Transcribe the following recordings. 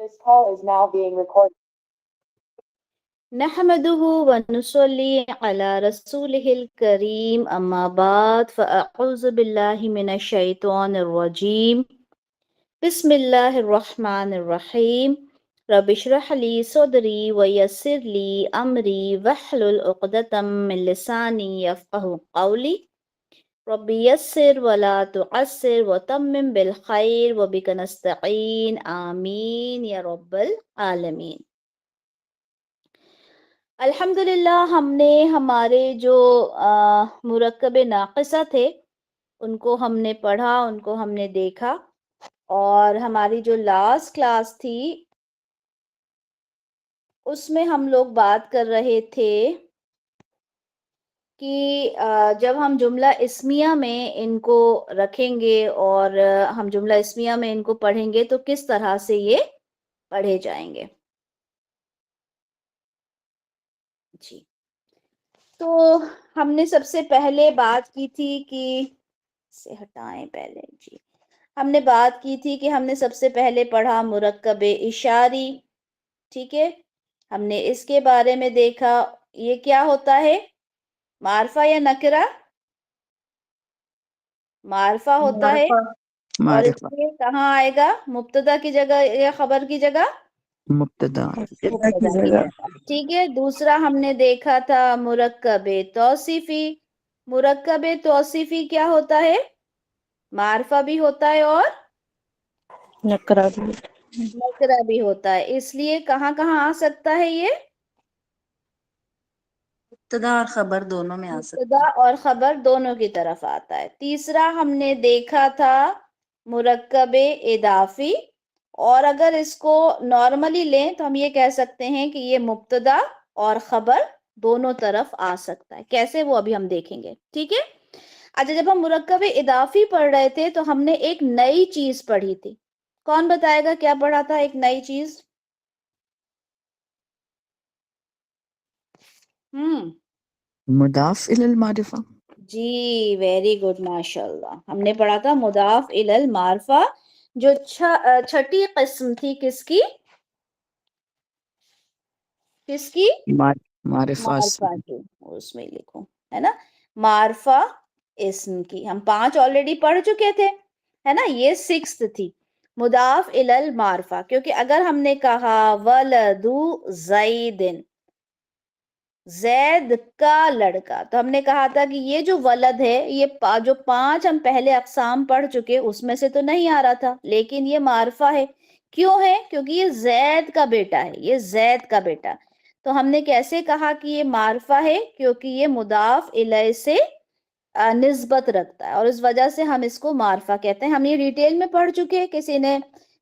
This call is now being recorded. نحمده ونصلي على رسوله الكريم أما بعد فأعوذ بالله من الشيطان الرجيم بسم الله الرحمن الرحيم رب اشرح لي صدري ويسر لي أمري واحلل عقدة من لساني يفقهوا قولي رب يسر ولا تعسر وتمم بالخير وبك نستعين آمين يا رب العالمين. الحمدللہ ہم نے ہمارے جو مرکب ناقصہ تھے ان کو ہم نے پڑھا، ان کو ہم نے دیکھا، اور ہماری جو لاسٹ کلاس تھی اس میں ہم لوگ بات کر رہے تھے کہ جب ہم جملہ اسمیہ میں ان کو رکھیں گے اور ہم جملہ اسمیہ میں ان کو پڑھیں گے تو کس طرح سے یہ پڑھے جائیں گے. جی، تو ہم نے سب سے پہلے بات کی تھی کہ سے ہٹائیں پہلے. جی، ہم نے بات کی تھی کہ ہم نے سب سے پہلے پڑھا مرکب اشاری. ٹھیک ہے، ہم نے اس کے بارے میں دیکھا یہ کیا ہوتا ہے، معرفہ یا نکرہ؟ معرفہ ہوتا ہے. اور اس میں کہاں آئے گا، مبتدا کی جگہ یا خبر کی جگہ؟ مبتدا مبتدا کی جگہ. ٹھیک ہے، دوسرا ہم نے دیکھا تھا مرکب توصیفی. مرکب توصیفی کیا ہوتا ہے، معرفہ بھی ہوتا ہے اور نکرہ بھی ہوتا ہے. اس لیے کہاں کہاں آ سکتا ہے یہ، مبتدا اور خبر دونوں میں آ سکتا مبتدا اور خبر دونوں کی طرف آتا ہے. تیسرا ہم نے دیکھا تھا مرکب اضافی، اور اگر اس کو نارملی لیں تو ہم یہ کہہ سکتے ہیں کہ یہ مبتدا اور خبر دونوں طرف آ سکتا ہے. کیسے، وہ ابھی ہم دیکھیں گے. ٹھیک ہے. اچھا، جب ہم مرکب اضافی پڑھ رہے تھے تو ہم نے ایک نئی چیز پڑھی تھی. کون بتائے گا کیا پڑھا تھا ایک نئی چیز؟ مضاف الی المعرفہ. جی ویری گڈ، ماشاء اللہ. ہم نے پڑھا تھا مضاف الی المعرفہ، جو چھٹی قسم تھی کس کی، کس کی؟ معرفہ معرفہ کی. اس میں لکھو ہے نا، معرفہ اسم کی. ہم 5 آلریڈی پڑھ چکے تھے ہے نا، یہ 6th تھی مضاف الی المعرفہ. کیونکہ اگر ہم نے کہا ولد زید، زید کا لڑکا، تو ہم نے کہا تھا کہ یہ جو ولد ہے، یہ جو 5 ہم پہلے اقسام پڑھ چکے اس میں سے تو نہیں آ رہا تھا، لیکن یہ معرفہ ہے. کیوں ہے؟ کیونکہ یہ زید کا بیٹا ہے، یہ زید کا بیٹا. تو ہم نے کیسے کہا کہ یہ معرفہ ہے؟ کیونکہ یہ مضاف الیہ سے نسبت رکھتا ہے، اور اس وجہ سے ہم اس کو معرفہ کہتے ہیں. ہم یہ ڈیٹیل میں پڑھ چکے، کسی نے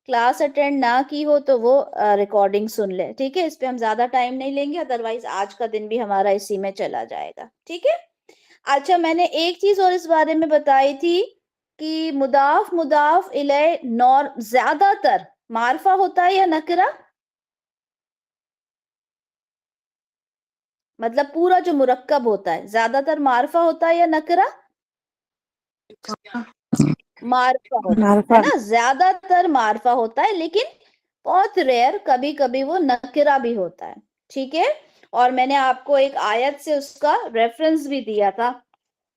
کلاس اٹینڈ نہ کی ہو تو وہ ریکارڈنگ سن لے. ٹھیک ہے، اس پہ ہم زیادہ ٹائم نہیں لیں گے، ادروائز آج کا دن بھی ہمارا اسی میں چلا جائے گا. ٹھیک ہے. اچھا، میں نے ایک چیز اور اس بارے میں بتائی تھی کہ مضاف الیہ زیادہ تر معرفہ ہوتا ہے یا نکرہ؟ مطلب پورا جو مرکب ہوتا ہے زیادہ تر معرفہ ہوتا ہے یا نکرہ؟ معرفہ ہوتا ہے نا، زیادہ تر معرفہ ہوتا ہے، لیکن بہت ریئر کبھی کبھی وہ نکرہ بھی ہوتا ہے. ٹھیک ہے. اور میں نے آپ کو ایک آیت سے اس کا ریفرنس بھی دیا تھا.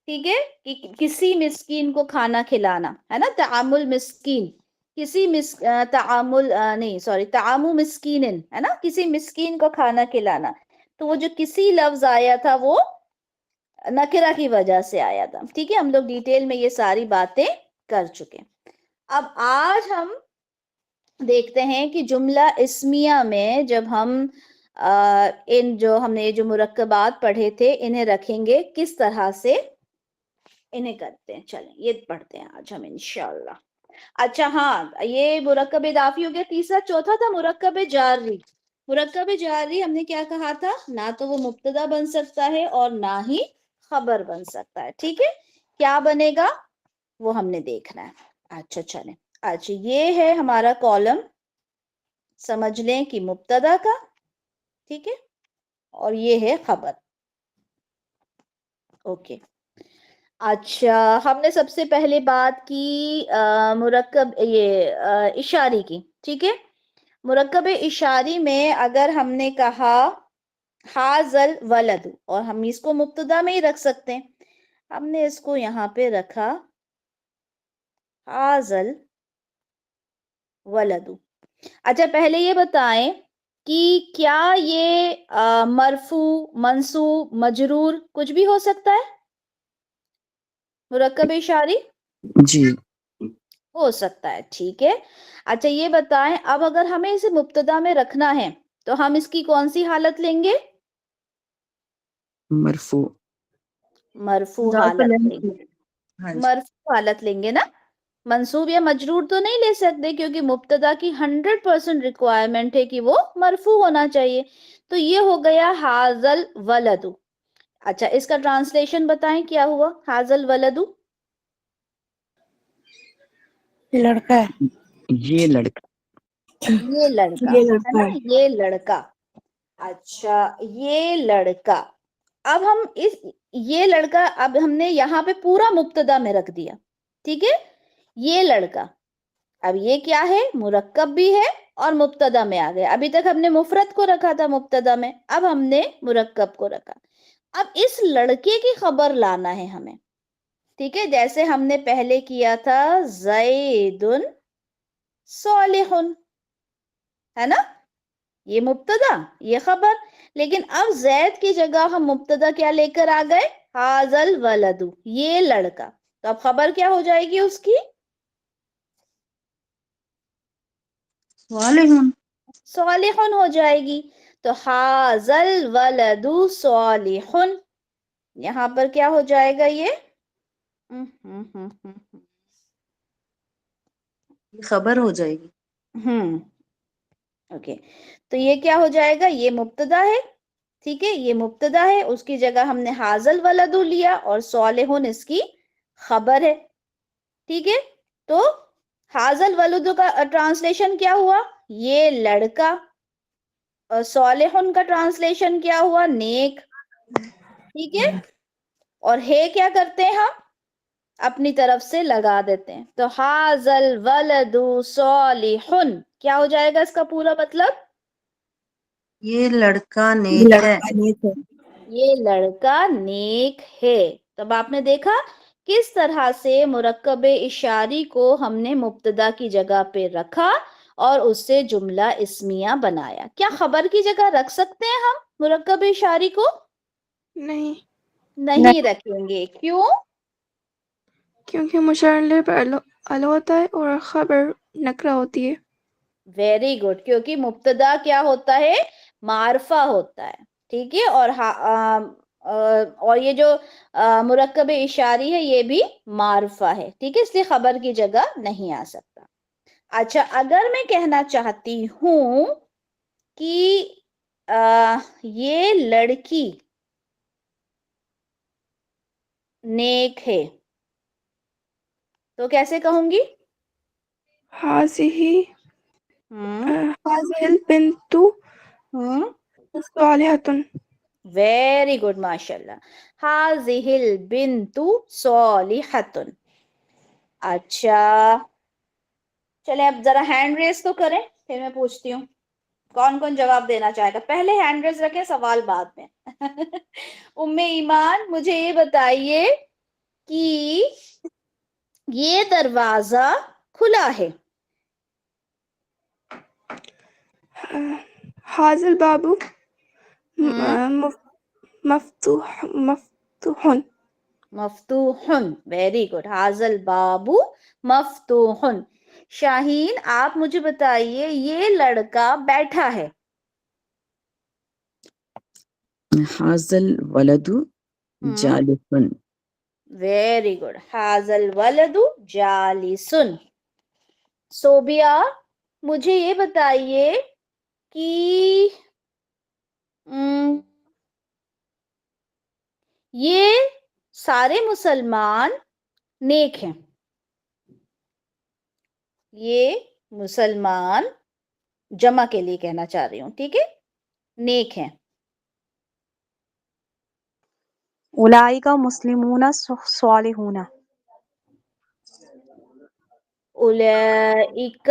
ٹھیک ہے، کہ کسی مسکین کو کھانا کھلانا ہے نا، تعامل مسکین، کسی تعامو مسکین ہے نا، کسی مسکین کو کھانا کھلانا. تو وہ جو کسی لفظ آیا تھا وہ نکرہ کی وجہ سے آیا تھا. ٹھیک ہے، ہم لوگ ڈیٹیل میں یہ ساری باتیں کر چکے. اب آج ہم دیکھتے ہیں کہ جملہ اسمیہ میں جب ہم ہم نے جو مرکبات پڑھے تھے انہیں رکھیں گے کس طرح سے انہیں کرتے ہیں. چلیں یہ پڑھتے ہیں آج ہم انشاءاللہ. اچھا ہاں، یہ مرکب اضافی ہو گیا. تیسرا، چوتھا تھا مرکب جاری. مرکب جاری ہم نے کیا کہا تھا، نہ تو وہ مبتدا بن سکتا ہے اور نہ ہی خبر بن سکتا ہے. ٹھیک ہے، کیا بنے گا وہ ہم نے دیکھنا ہے. اچھا چلیں. اچھا، یہ ہے ہمارا کالم، سمجھ لیں کہ مبتدا کا. ٹھیک ہے، اور یہ ہے خبر. اوکے. اچھا، ہم نے سب سے پہلے بات کی مرکب اشاری کی. ٹھیک ہے، مرکب اشاری میں اگر ہم نے کہا حاضل ولد اور ہم اس کو مبتدا میں ہی رکھ سکتے ہیں, ہم نے اس کو یہاں پہ رکھا حاضل ولد. اچھا پہلے یہ بتائیں کہ کیا یہ مرفوع منصوب مجرور کچھ بھی ہو سکتا ہے مرکب اشاری؟ جی ہو سکتا ہے, ٹھیک ہے. اچھا یہ بتائیں اب اگر ہمیں اسے مبتدا میں رکھنا ہے تو ہم اس کی کون سی حالت لیں گے؟ مرفوع. مرفوع زیادہ حالت لیں لیں گے. گے. ہاں جی. مرفوع حالت لیں گے نا, منصوب یا مجرور تو نہیں لے سکتے کیونکہ مبتدا کی 100% ریکوائرمنٹ ہے کہ وہ مرفوع ہونا چاہیے. تو یہ ہو گیا حاضل ولد. اچھا اس کا ٹرانسلیشن بتائیں کیا ہوا حاضل ولد؟ لڑکا ہے. یہ لڑکا. یہ لڑکا یہ ہے لڑکا نا, ہے. یہ لڑکا. اچھا یہ لڑکا. اب ہم یہ لڑکا اب ہم نے یہاں پہ پورا مبتدا میں رکھ دیا, ٹھیک ہے. یہ لڑکا اب یہ کیا ہے مرکب بھی ہے اور مبتدا میں آ گیا. ابھی تک ہم نے مفرد کو رکھا تھا مبتدا میں, اب ہم نے مرکب کو رکھا. اب اس لڑکے کی خبر لانا ہے ہمیں, ٹھیک ہے, جیسے ہم نے پہلے کیا تھا زید صالح, ہے نا, یہ مبتدا یہ خبر. لیکن اب زید کی جگہ ہم مبتدا کیا لے کر آ گئے حاضل ولد, یہ لڑکا. تو اب خبر کیا ہو جائے گی اس کی؟ صالح. صالح ہو جائے گی. تو حاضل ولد صالح, یہاں پر کیا ہو جائے گا یہ خبر ہو جائے گی. اوکے. تو یہ کیا ہو جائے گا, یہ مبتدا ہے, ٹھیک ہے, یہ مبتدا ہے, اس کی جگہ ہم نے حاضل ولد لیا اور صالح اس کی خبر ہے, ٹھیک ہے. تو حاضل ولد کا ٹرانسلیشن کیا ہوا, یہ لڑکا. اور صالح کا ٹرانسلیشن کیا ہوا, نیک, ٹھیک ہے. اور ہے کیا کرتے ہیں ہم اپنی طرف سے لگا دیتے ہیں. تو حاضل ولد صالح کیا ہو جائے گا اس کا پورا مطلب, یہ لڑکا نیک ہے. یہ لڑکا نیک ہے. تب آپ نے دیکھا کس طرح سے مرکب اشاری کو ہم نے مبتدا کی جگہ پہ رکھا اور اس سے جملہ اسمیہ بنایا. کیا خبر کی جگہ رکھ سکتے ہیں ہم مرکب اشاری کو؟ نہیں، نہیں رکھیں گے. کیوں؟ کیونکہ مشار پر الو ہوتا ہے اور خبر نکرہ ہوتی ہے. ویری گڈ, کیونکہ مبتدا کیا ہوتا ہے معرفہ ہوتا ہے, ٹھیک ہے. اور یہ جو مرکب اشاری ہے یہ بھی معرفہ ہے, ٹھیک ہے, اس لیے خبر کی جگہ نہیں آ سکتا. اچھا اگر میں کہنا چاہتی ہوں کہ یہ لڑکی نیک ہے تو کیسے کہوں گی؟ هذه البنت صالحة. ویری گڈ, ماشاء اللہ. هذه البنت صالحة. اچھا چلیں اب ذرا ہینڈ ریز تو کریں, پھر میں پوچھتی ہوں کون کون جواب دینا چاہے گا. پہلے ہینڈ ریز رکھیں, سوال بعد میں. ام ایمان مجھے یہ بتائیے کہ یہ دروازہ کھلا ہے. هذا الباب مفتوح. مفتوح, ویری گڈ. هذا الباب مفتوح. شاہین آپ مجھے بتائیے یہ لڑکا بیٹھا ہے. حاضل ولد جالس. Very good. هذا الولد جالس. صوبیہ مجھے یہ بتائیے کہ یہ سارے مسلمان نیک ہیں. یہ مسلمان جمع کے لیے کہنا چاہ رہی ہوں, ٹھیک ہے, نیک ہیں. اولئک مسلمون صالحون. اولئک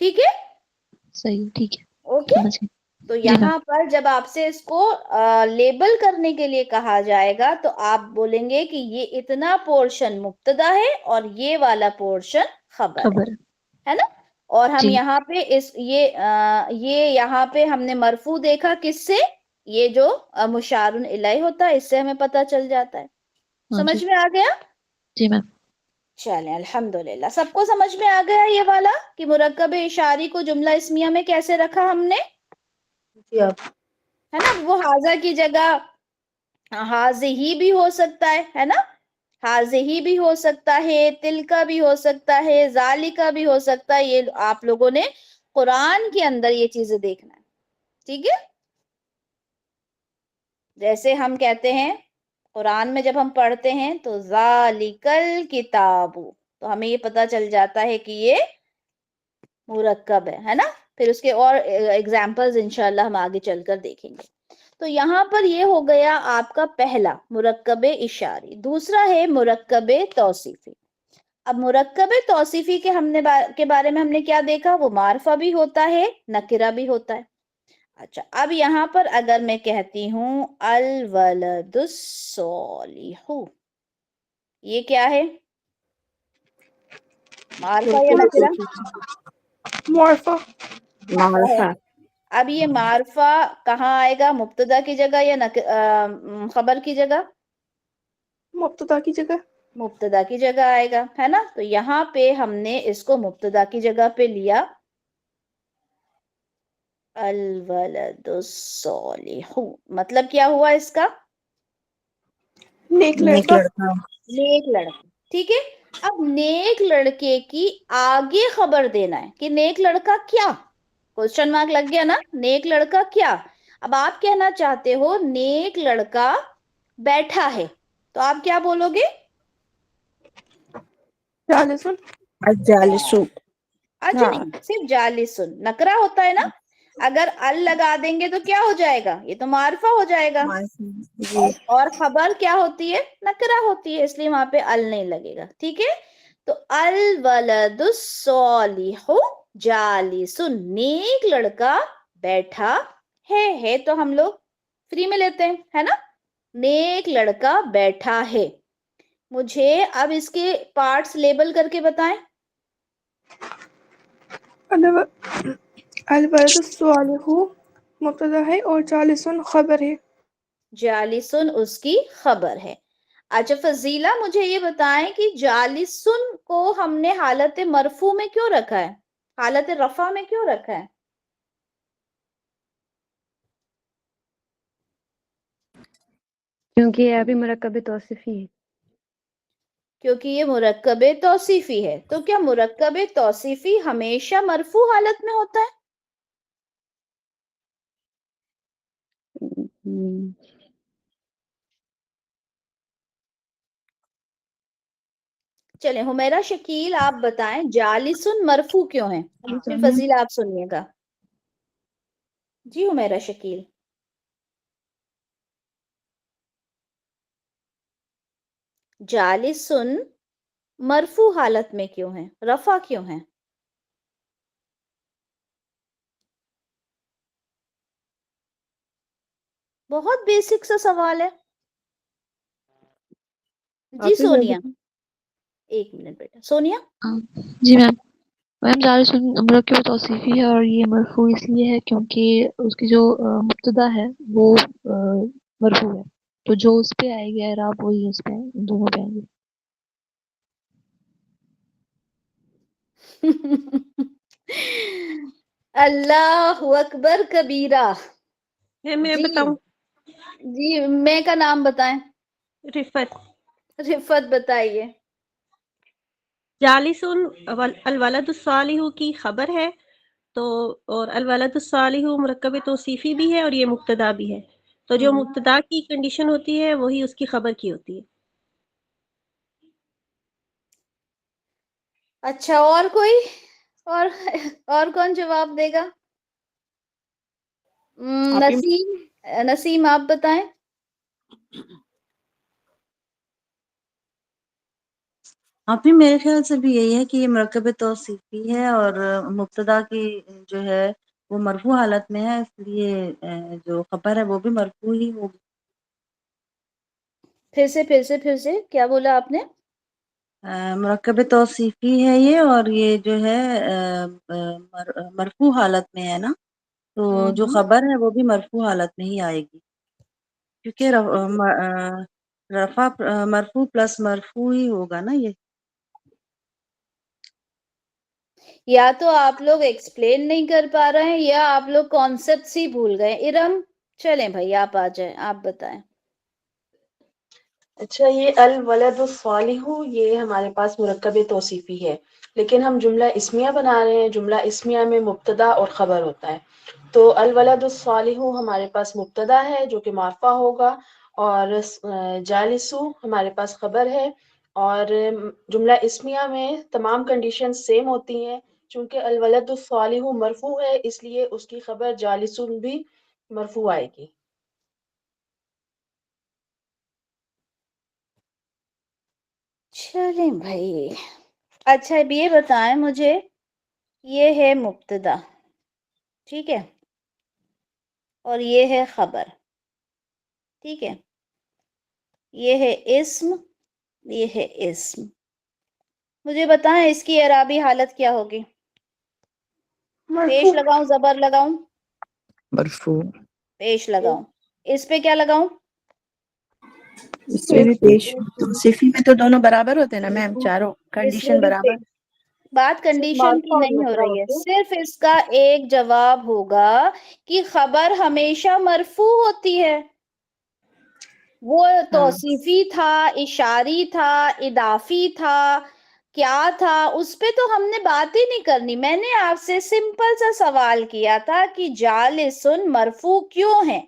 ٹھیک ہے، صحیح، ٹھیک ہے، اوکے. سمجھ گئی. تو جی میم. یہاں پر جب آپ سے اس کو لیبل کرنے کے لیے کہا جائے گا تو آپ بولیں گے کہ یہ اتنا پورشن مبتدا ہے اور یہ والا پورشن خبر خبر. ہے نا. اور ہم جی. یہاں پہ یہ یہاں پہ ہم نے مرفوع دیکھا کس سے، یہ جو مشار الیہ ہوتا ہے اس سے ہمیں پتہ چل جاتا ہے. ہاں سمجھ جی. میں آ گیا؟ جی میم. چلیں الحمدللہ، سب کو سمجھ میں آ گیا یہ والا کہ مرکب اشاری کو جملہ اسمیہ میں کیسے رکھا ہم نے، جی آپ ہے نا. وہ حاضہ کی جگہ حاضی بھی ہو سکتا ہے نا، حاضی بھی ہو سکتا ہے، تل کا بھی ہو سکتا ہے، ذالی کا بھی ہو سکتا ہے. یہ آپ لوگوں نے قرآن کے اندر یہ چیزیں دیکھنا ہے، ٹھیک ہے. جیسے ہم کہتے ہیں قرآن میں جب ہم پڑھتے ہیں تو ذالکل کتاب، تو ہمیں یہ پتا چل جاتا ہے کہ یہ مرکب ہے نا. پھر اس کے اور ایگزامپلز انشاءاللہ ہم آگے چل کر دیکھیں گے. تو یہاں پر یہ ہو گیا آپ کا پہلا مرکب اشاری. دوسرا ہے مرکب توصیفی. اب مرکب توصیفی کے بارے میں ہم نے کیا دیکھا، وہ معرفہ بھی ہوتا ہے، نکرہ بھی ہوتا ہے. اچھا، اب یہاں پر اگر میں کہتی ہوں الولد الصالح، یہ کیا ہے، معرفہ یا نکرہ؟ معرفہ. معرفہ. اب یہ معرفہ کہاں آئے گا، مبتدا کی جگہ یا خبر کی جگہ؟ مبتدا کی جگہ. مبتدا کی جگہ آئے گا، ہے نا. تو یہاں پہ ہم نے اس کو مبتدا کی جگہ پہ لیا، الولد الصالح. مطلب کیا ہوا اس کا، نیک نیک لڑکا. لڑکا. نیک لڑکا. ٹھیک ہے. اب نیک لڑکے کی آگے خبر دینا ہے کہ نیک لڑکا کیا، کوشچن مارک لگ گیا نا، نیک لڑکا کیا. اب آپ کہنا چاہتے ہو نیک لڑکا بیٹھا ہے، تو آپ کیا بولو گے، جالسن. الجالسو. اچھا نہیں، صرف جالسن نکرہ ہوتا ہے نا. اگر ال لگا دیں گے تو کیا ہو جائے گا، یہ تو معرفہ ہو جائے گا. جی. اور خبر کیا ہوتی ہے، نکرہ ہوتی ہے، اس لیے وہاں پہ ال نہیں لگے گا. ٹھیک ہے. تو الولد الصالح جالس، نیک لڑکا بیٹھا ہے تو ہم لوگ فری میں لیتے ہیں، ہے نا. نیک لڑکا بیٹھا ہے. مجھے اب اس کے پارٹس لیبل کر کے بتائیں. الولد الصالح مبتدا ہے اور جالسن خبر ہے. جالسن اس کی خبر ہے. اچھا فضیلہ مجھے یہ بتائیں کہ جالسن کو ہم نے حالت مرفوع میں کیوں رکھا ہے، حالت رفع میں کیوں رکھا ہے؟ کیونکہ یہ ابھی مرکب توصیفی ہے. کیونکہ یہ مرکب توصیفی ہے. تو کیا مرکب توصیفی ہمیشہ مرفوع حالت میں ہوتا ہے؟ چلیں حمیرہ شکیل آپ بتائیں جالسن مرفوع کیوں ہے، پھر فضیلہ آپ سنیے گا. جی حمیرہ شکیل. جالسن مرفوع حالت میں کیوں ہے، رفع کیوں ہے؟ بہت بیسک سا سوال ہے. جی سونیا، ایک منٹ بیٹا، سونیا. جی میم. میم جالسن مرکب توصیفی ہے اور یہ مرفوع اس لیے ہے کیونکہ اس کی جو مبتدا ہے وہ مرفوع ہے، تو جو اس پہ آئے گی اعراب وہی اس پہ دونوں پہ آئیں گے. اللہ اکبر کبیرہ. میں جی بتاؤں، جی میں کا نام بتائیں. رفت. رفت بتائیے. جالسن الولد الصالح کی خبر ہے، تو اور الولد الصالح مرکب توصیفی بھی ہے اور یہ مبتدا بھی ہے، تو جو مبتدا کی کنڈیشن ہوتی ہے وہی اس کی خبر کی ہوتی ہے. اچھا اور کوئی، اور کون جواب دے گا؟ نسیم، نسیم آپ بتائیں. آپ ہی میرے خیال سے بھی یہی ہے کہ یہ مرکب توصیفی ہے اور مبتدا کی جو ہے وہ مرفوع حالت میں ہے، اس لیے جو خبر ہے وہ بھی مرفوع ہی ہوگی۔ پھر سے کیا بولا آپ نے؟ مرکب توصیفی ہے یہ، اور یہ جو ہے مرفوع حالت میں ہے نا، تو جو خبر ہے وہ بھی مرفوع حالت میں ہی آئے گی، کیونکہ رفع مرفوع پلس مرفوع ہی ہوگا نا یہ۔ یا تو آپ لوگ ایکسپلین نہیں کر پا رہے ہیں یا آپ لوگ کانسیپٹس ہی بھول گئے۔ ارم چلیں بھائی آپ آ جائیں، آپ بتائیں۔ اچھا، یہ الولد الصالح یہ ہمارے پاس مرکب توصیفی ہے، لیکن ہم جملہ اسمیہ بنا رہے ہیں۔ جملہ اسمیہ میں مبتدا اور خبر ہوتا ہے، تو الولد الصالح ہمارے پاس مبتدا ہے جو کہ مرفوع ہوگا، اور جالسو ہمارے پاس خبر ہے، اور جملہ اسمیہ میں تمام کنڈیشن سیم ہوتی ہیں۔ چونکہ الولد الصالح مرفوع ہے، اس لیے اس کی خبر جالسون بھی مرفوع آئے گی۔ چلیں بھائی، اچھا اب یہ بتائیں مجھے، یہ ہے مبتدا، ٹھیک ہے، اور یہ ہے خبر، ٹھیک ہے، یہ ہے اسم، یہ ہے اسم۔ مجھے بتائیں اس کی اعرابی حالت کیا ہوگی؟ پیش لگاؤں زبر لگاؤں؟ مرفوع۔ پیش لگاؤں۔ اس پہ کیا لگاؤں؟ اس میں بھی پیش، توصیفی میں تو دونوں برابر ہوتے ہیں نا میم، چاروں اس میں کنڈیشن بھی برابر۔ بات کنڈیشن کی نہیں ہو رہی ہے، صرف اس کا ایک جواب ہوگا کہ خبر ہمیشہ مرفوع ہوتی ہے۔ وہ توصیفی تھا، اشاری تھا، اضافی تھا، کیا تھا، اس پہ تو ہم نے بات ہی نہیں کرنی۔ میں نے آپ سے سمپل سا سوال کیا تھا کہ جالسن مرفوع کیوں ہے،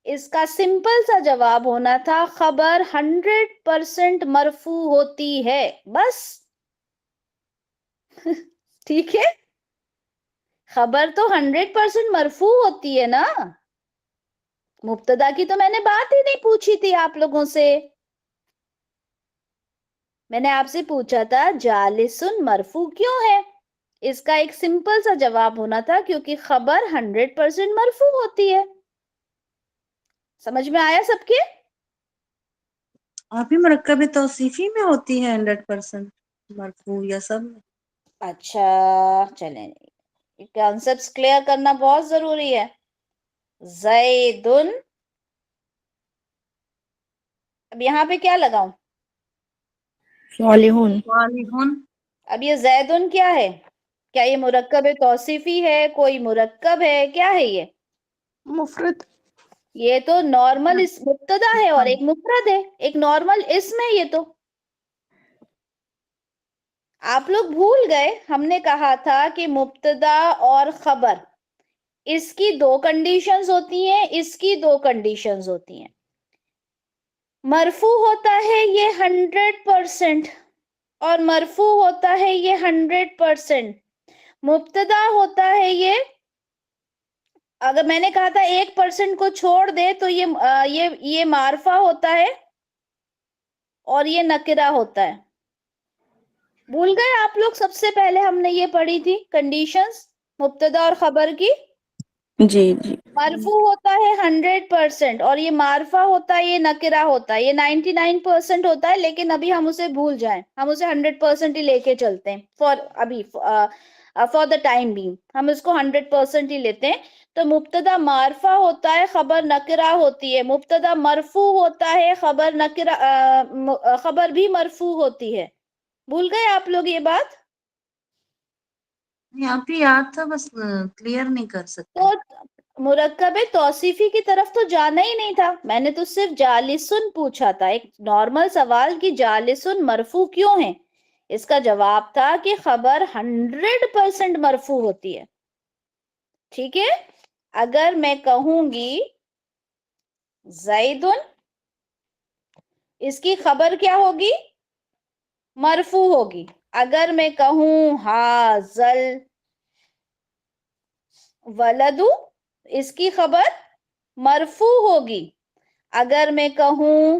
اس کا سمپل سا جواب ہونا تھا خبر 100% مرفوع ہوتی ہے، بس۔ ٹھیک ہے، خبر تو 100% مرفوع ہوتی ہے نا۔ مبتدا کی تو میں نے بات ہی نہیں پوچھی تھی آپ لوگوں سے۔ میں نے آپ سے پوچھا تھا جالسن مرفوع کیوں ہے، اس کا ایک سمپل سا جواب ہونا تھا کیونکہ خبر 100% مرفوع ہوتی ہے۔ سمجھ میں آیا سب کے؟ آپ ہی مرکب توصیفی میں ہوتی ہے 100% مرفوع یا سب میں؟ اچھا چلیں، کانسیپٹس کلیئر کرنا بہت ضروری ہے۔ زیدن، اب یہاں پہ کیا لگاؤں؟ صالحون۔ صالحون۔ اب یہ زیدن کیا ہے؟ کیا یہ مرکب توصیفی ہے، کوئی مرکب ہے، کیا ہے یہ؟ مفرد۔ یہ تو نارمل مبتدا ہے اور ایک مفرد ہے، ایک نارمل اسم ہے۔ یہ تو آپ لوگ بھول گئے، ہم نے کہا تھا کہ مبتدا اور خبر اس کی دو کنڈیشنز ہوتی ہیں، اس کی دو کنڈیشنز ہوتی ہیں۔ مرفوع ہوتا ہے یہ 100% اور مرفوع ہوتا ہے یہ 100%۔ مبتدا ہوتا ہے یہ، اگر میں نے کہا تھا 1% کو چھوڑ دے تو یہ معرفہ ہوتا ہے اور یہ نکرہ ہوتا ہے۔ بھول گئے آپ لوگ؟ سب سے پہلے ہم نے یہ پڑھی تھی کنڈیشنز مبتدا اور خبر کی۔ جی جی۔ مرفوع ہوتا ہے 100% اور یہ معرفہ ہوتا ہے، یہ نکرہ ہوتا ہے، یہ 99% ہوتا ہے، لیکن ابھی ہم اسے بھول جائیں، ہم اسے 100% ہی لے کے چلتے ہیں فار دا ٹائم بینگ، ہم اس کو 100% ہی لیتے ہیں۔ تو مبتدا معرفہ ہوتا ہے، خبر نکرہ ہوتی ہے۔ مبتدا مرفوع ہوتا ہے، خبر بھی مرفوع ہوتی ہے۔ بھول گئے آپ لوگ یہ بات؟ آپ ہی یاد تھا، بس کلیئر نہیں کر سکتے۔ تو مرکب توصیفی کی طرف تو جانا ہی نہیں تھا، میں نے تو صرف جالسن پوچھا تھا، ایک نارمل سوال کہ جالسن مرفوع کیوں ہے۔ اس کا جواب تھا کہ خبر 100% مرفوع ہوتی ہے، ٹھیک ہے۔ اگر میں کہوں گی زیدن، اس کی خبر کیا ہوگی؟ مرفوع ہوگی۔ اگر میں کہوں حاذل ولدو، اس کی خبر مرفوع ہوگی۔ اگر میں کہوں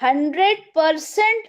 100%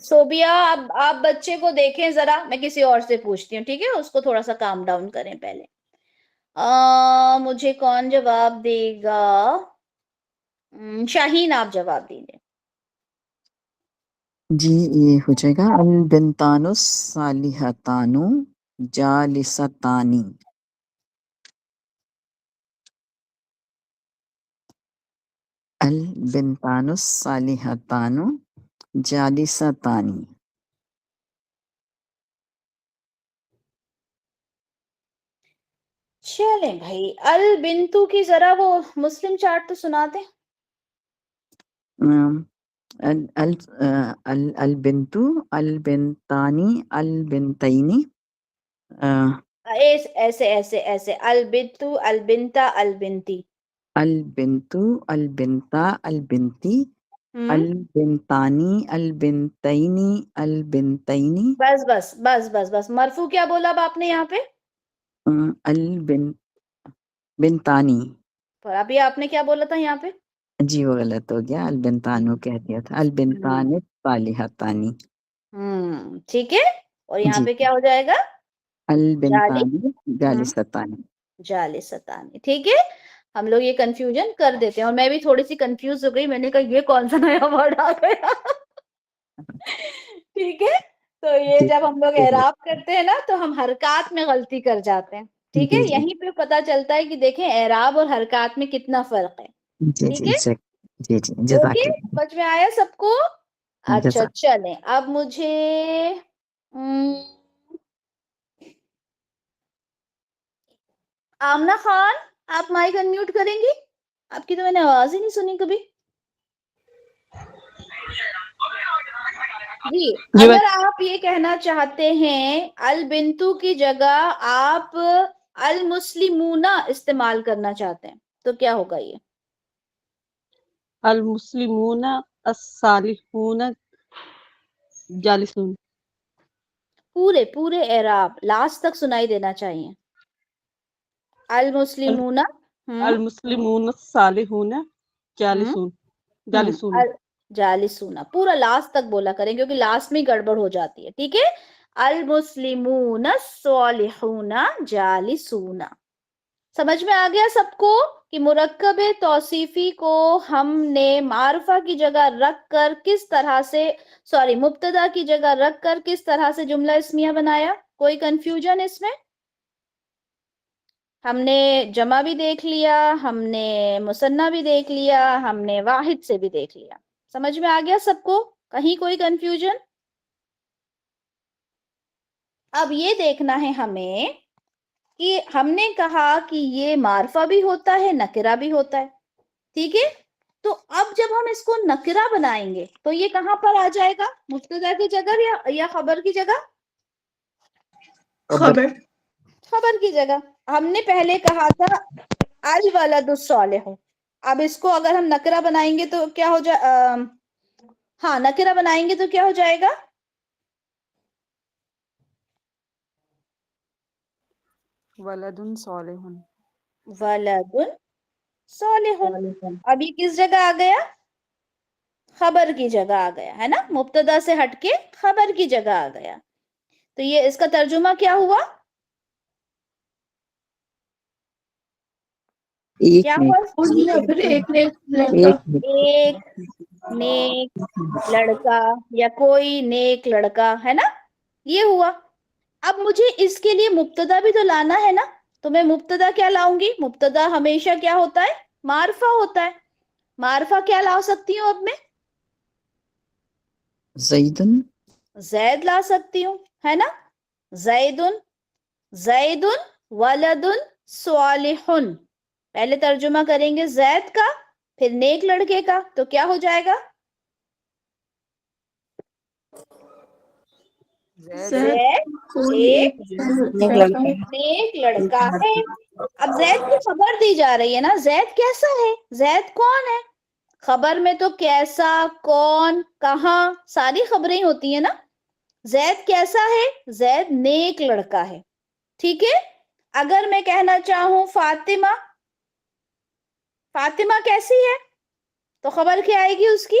صوبیہ آپ بچے کو دیکھیں ذرا، میں کسی اور سے پوچھتی ہوں، ٹھیک ہے، اس کو تھوڑا سا کام ڈاؤن کریں پہلے۔ مجھے کون جواب دے گا؟ شاہین آپ جواب دیجیے۔ جی یہ ہو جائے گا البنتان الصالحتان جالستانی۔ البنتان الصالحتان جالستانی۔ چلیں بھائی، البنتو کی ذرا وہ مسلم چارٹ تو سنا دیں۔ البنتو البنتانی البنتینی۔ ایسے ایسے ایسے، البنتو البنتا البنتی۔ البنتو البنتا البنتی البنتانی البنتینی البنتینی۔ بس بس بس بس بس، مرفوع کیا بولا اب آپ نے یہاں پہ؟ بنتانی۔ اور ابھی آپ نے کیا بولا تھا یہاں پہ؟ جی وہ غلط ہو گیا، البنتانو کہہ دیا تھا، البنتان الصالحتانی۔ ٹھیک ہے، اور یہاں جی پہ کیا ہو جائے گا؟ البنتانی جالستانی۔ جالستانی، ٹھیک ہے۔ ہم لوگ یہ کنفیوژن کر دیتے ہیں، اور میں بھی تھوڑی سی کنفیوز ہو گئی، میں نے کہا یہ کون سا نیا ورڈ آ گیا۔ ٹھیک ہے، تو یہ جب ہم لوگ اعراب کرتے ہیں نا تو ہم حرکات میں غلطی کر جاتے ہیں، ٹھیک ہے، یہیں پہ پتا چلتا ہے کہ دیکھیں اعراب اور حرکات میں کتنا فرق ہے، جی ٹھیک جی ہے، جی جی جزاک اوکے، اللہ۔ سمجھ میں آیا سب کو؟ اچھا جزاک۔ چلیں، اب مجھے آمنہ خان آپ مائک انمیوٹ کریں گی؟ آپ کی تو میں نے آواز ہی نہیں سنی کبھی۔ جی، اگر آپ یہ کہنا چاہتے ہیں البنتو کی جگہ آپ المسلمون استعمال کرنا چاہتے ہیں تو کیا ہوگا؟ یہ المسلمون الصالحون جالسون۔ پورے پورے اعراب لاسٹ تک سنائی دینا چاہیے۔ المسلمون المسلمون الصالحون جالسون۔ جالسون جالسون، پورا لاسٹ تک بولا کریں کیونکہ لاسٹ میں گڑبڑ ہو جاتی ہے، ٹھیک ہے۔ المسلمون الصالحون جالسون۔ سمجھ میں آ گیا سب کو کہ مرکب توصیفی کو ہم نے معرفہ کی جگہ رکھ کر کس طرح سے، مبتدا کی جگہ رکھ کر کس طرح سے جملہ اسمیہ بنایا؟ کوئی کنفیوژن اس میں؟ ہم نے جمع بھی دیکھ لیا، ہم نے مثنیٰ بھی دیکھ لیا، ہم نے واحد سے بھی دیکھ لیا، سمجھ میں آ گیا سب کو؟ کہیں کوئی کنفیوژن؟ اب یہ دیکھنا ہے ہمیں کہ ہم نے کہا کہ یہ معرفہ بھی ہوتا ہے، نکرہ بھی ہوتا ہے، ٹھیک ہے، تو اب جب ہم اس کو نکرہ بنائیں گے تو یہ کہاں پر آ جائے گا؟ مبتدا کی جگہ یا خبر کی جگہ؟ خبر کی جگہ۔ ہم نے پہلے کہا تھا الولد الصالح، اب اس کو اگر ہم نکرہ بنائیں گے تو کیا ہو جائے؟ ہاں نکرہ بنائیں گے تو کیا ہو جائے گا؟ ولد صالح۔ ولد صالح۔ اب یہ کس جگہ آ گیا؟ خبر کی جگہ آ گیا ہے نا، مبتدا سے ہٹ کے خبر کی جگہ آ گیا، تو یہ اس کا ترجمہ کیا ہوا؟ کیا ہوا؟ ایک نیک لڑکا یا کوئی نیک لڑکا، ہے نا، یہ ہوا۔ اب مجھے اس کے لیے مبتدا بھی تو لانا ہے نا، تو میں مبتدا کیا لاؤں گی؟ مبتدا ہمیشہ کیا ہوتا ہے؟ معرفہ ہوتا ہے۔ معرفہ کیا لا سکتی ہوں اب میں؟ زیدن، زید لا سکتی ہوں، ہے نا، زیدن، زیدن ولد صالح۔ پہلے ترجمہ کریں گے زید کا، پھر نیک لڑکے کا، تو کیا ہو جائے گا؟ زید ایک نیک لڑکا ہے۔ اب زید کی خبر دی جا رہی ہے نا، زید کیسا ہے، زید کون ہے؟ خبر میں تو کیسا، کون، کہاں، ساری خبریں ہوتی ہیں نا۔ زید کیسا ہے؟ زید نیک لڑکا ہے، ٹھیک ہے۔ اگر میں کہنا چاہوں فاطمہ، فاطمہ کیسی ہے، تو خبر کیا آئے گی اس کی؟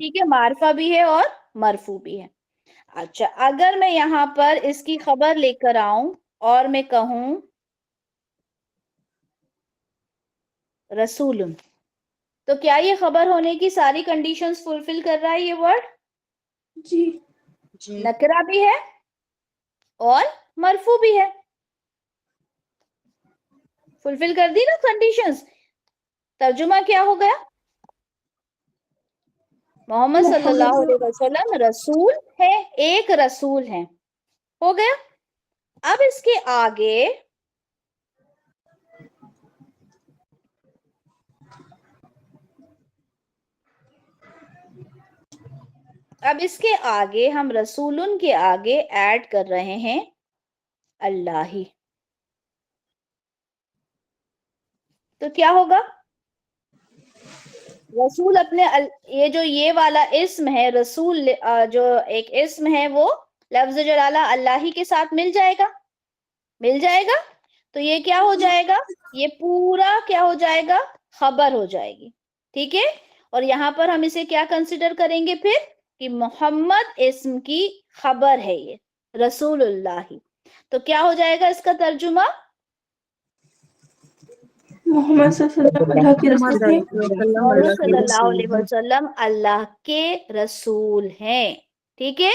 ٹھیک ہے, معرفہ بھی ہے اور مرفوع بھی ہے. اچھا, اگر میں یہاں پر اس کی خبر لے کر آؤں اور میں کہوں رسول, تو کیا یہ خبر ہونے کی ساری کنڈیشنز فلفل کر رہا ہے یہ ورڈ؟ جی. نکرہ بھی ہے اور مرفوع بھی ہے, فلفل کر دی نا کنڈیشنز. ترجمہ کیا ہو گیا؟ محمد صلی اللہ علیہ وسلم رسول ہے, ایک رسول ہے, ہو گیا. اب اس کے آگے ہم رسولن کے آگے ایڈ کر رہے ہیں اللہ ہی. تو کیا ہوگا؟ رسول اپنے یہ والا اسم ہے رسول, جو ایک اسم ہے وہ لفظ جلالہ اللہ ہی کے ساتھ مل جائے گا. تو یہ کیا ہو جائے گا؟ یہ پورا کیا ہو جائے گا؟ خبر ہو جائے گی. ٹھیک ہے, اور یہاں پر ہم اسے کیا کنسیڈر کریں گے پھر کہ محمد اسم کی خبر ہے یہ رسول اللہ. تو کیا ہو جائے گا اس کا ترجمہ؟ محمد صلی اللہ علیہ وسلم محمد صلی اللہ علیہ وسلم اللہ کے رسول ہیں. ٹھیک ہے,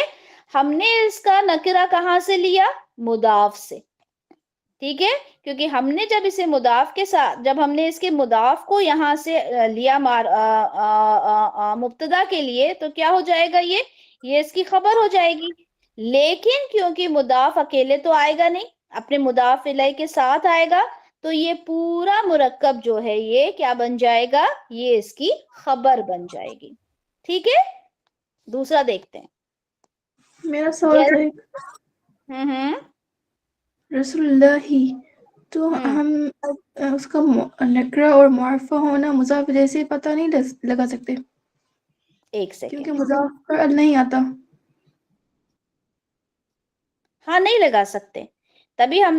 ہم نے اس کا نکرہ کہاں سے لیا؟ مضاف سے. ٹھیک ہے, کیونکہ ہم نے جب اسے مضاف کے ساتھ, جب ہم نے اس کے مضاف کو یہاں سے لیا مبتدا کے لیے, تو کیا ہو جائے گا؟ یہ اس کی خبر ہو جائے گی. لیکن کیونکہ مضاف اکیلے تو آئے گا نہیں, اپنے مضاف الیہ کے ساتھ آئے گا, تو یہ پورا مرکب جو ہے یہ کیا بن جائے گا؟ یہ اس کی خبر بن جائے گی. ٹھیک ہے, دوسرا دیکھتے ہیں. میرا سوال ہے رسول اللہ ہی, تو ہم اس کا نکرہ اور معرفہ ہونا مضاف الیہ سے پتہ نہیں لگا سکتے؟ ایک سیکنڈ, کیونکہ مضاف پر ال نہیں آتا. ہاں نہیں لگا سکتے. تبھی ہم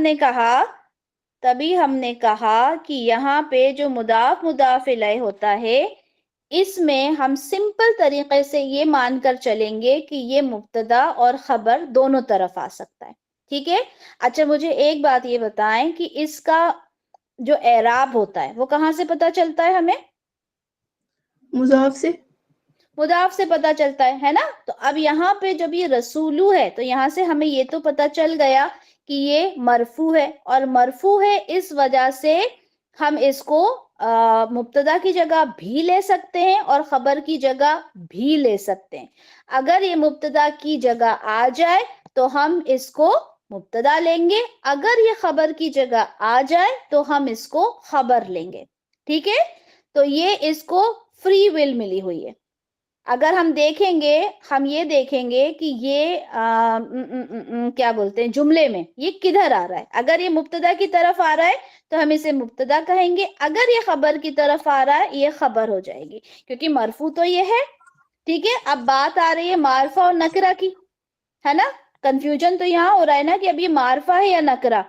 نے کہا کہ یہاں پہ جو مضاف الیہ ہوتا ہے, اس میں ہم سمپل طریقے سے یہ مان کر چلیں گے کہ یہ مبتدا اور خبر دونوں طرف آ سکتا ہے. ٹھیک ہے. اچھا, مجھے ایک بات یہ بتائیں کہ اس کا جو اعراب ہوتا ہے وہ کہاں سے پتا چلتا ہے ہمیں؟ مضاف سے پتا چلتا ہے نا. تو اب یہاں پہ جب یہ رسولو ہے, تو یہاں سے ہمیں یہ تو پتا چل گیا کہ یہ مرفوع ہے, اور مرفوع ہے اس وجہ سے ہم اس کو مبتدا کی جگہ بھی لے سکتے ہیں اور خبر کی جگہ بھی لے سکتے ہیں. اگر یہ مبتدا کی جگہ آ جائے تو ہم اس کو مبتدا لیں گے, اگر یہ خبر کی جگہ آ جائے تو ہم اس کو خبر لیں گے. ٹھیک ہے, تو یہ اس کو فری ول ملی ہوئی ہے. اگر ہم دیکھیں گے, ہم یہ دیکھیں گے کہ یہ کیا بولتے ہیں جملے میں یہ کدھر آ رہا ہے. اگر یہ مبتدا کی طرف آ رہا ہے تو ہم اسے مبتدا کہیں گے, اگر یہ خبر کی طرف آ رہا ہے یہ خبر ہو جائے گی, کیونکہ مرفوع تو یہ ہے. ٹھیک ہے, اب بات آ رہی ہے معرفہ اور نکرہ کی, ہے نا. کنفیوژن تو یہاں ہو رہا ہے نا کہ اب یہ معرفہ ہے یا نکرہ.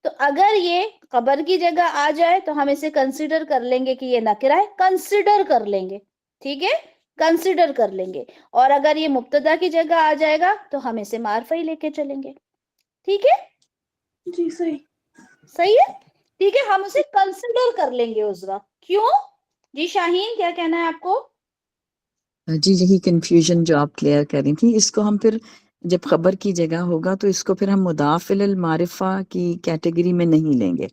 تو اگر یہ خبر کی جگہ آ جائے تو ہم اسے کنسیڈر کر لیں گے کہ یہ نکرہ ہے, کنسیڈر کر لیں گے. ٹھیک ہے, کنسیڈر کر لیں گے. اور اگر یہ مبتدا کی جگہ آ جائے گا تو ہم اسے معرفہ ہی لے کے چلیں گے. ٹھیک ہے, جی صحیح ہے. ٹھیک ہے, ہم اسے کنسیڈر کر لیں گے اس وقت. کیوں جی شاہین, کیا کہنا ہے آپ کو؟ جی یہی کنفیوژن جو آپ کلیئر کر رہی تھی, اس کو ہم پھر جب خبر کی جگہ ہوگا تو اس کو پھر ہم مضاف الی المعرفہ کی کیٹیگری میں نہیں لیں گے,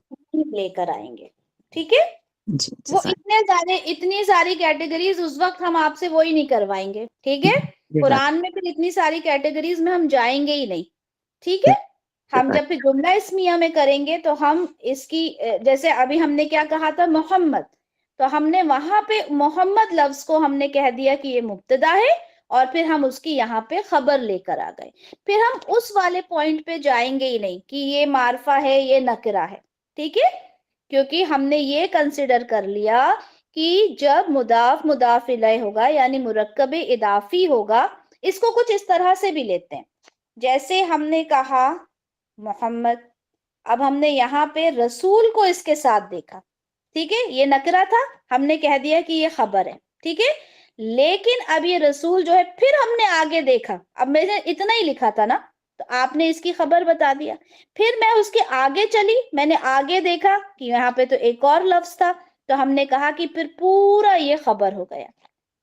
لے کر آئیں گے. ٹھیک ہے, جی وہ اتنی ساری کیٹیگریز اس وقت ہم آپ سے وہی نہیں کروائیں گے. ٹھیک ہے, قرآن میں پھر اتنی ساری کیٹیگریز میں ہم جائیں گے ہی نہیں. ٹھیک ہے, ہم جب پھر جملہ اسمیہ میں کریں گے تو ہم اس کی, جیسے ابھی ہم نے کیا کہا تھا محمد, تو ہم نے وہاں پہ محمد لفظ کو ہم نے کہہ دیا کہ یہ مبتدا ہے, اور پھر ہم اس کی یہاں پہ خبر لے کر آ گئے. پھر ہم اس والے پوائنٹ پہ جائیں گے ہی نہیں کہ یہ معرفہ ہے یہ نکرہ ہے. ٹھیک ہے, کیونکہ ہم نے یہ کنسیڈر کر لیا کہ جب مضاف الیہ ہوگا یعنی مرکب اضافی ہوگا, اس کو کچھ اس طرح سے بھی لیتے ہیں. جیسے ہم نے کہا محمد, اب ہم نے یہاں پہ رسول کو اس کے ساتھ دیکھا. ٹھیک ہے, یہ نکرہ تھا, ہم نے کہہ دیا کہ یہ خبر ہے. ٹھیک ہے, لیکن اب یہ رسول جو ہے پھر ہم نے آگے دیکھا, اب میں نے اتنا ہی لکھا تھا نا, تو آپ نے اس کی خبر بتا دیا, پھر میں اس کے آگے چلی, میں نے آگے دیکھا کہ یہاں پہ تو ایک اور لفظ تھا, تو ہم نے کہا کہ پھر پورا یہ خبر ہو گیا.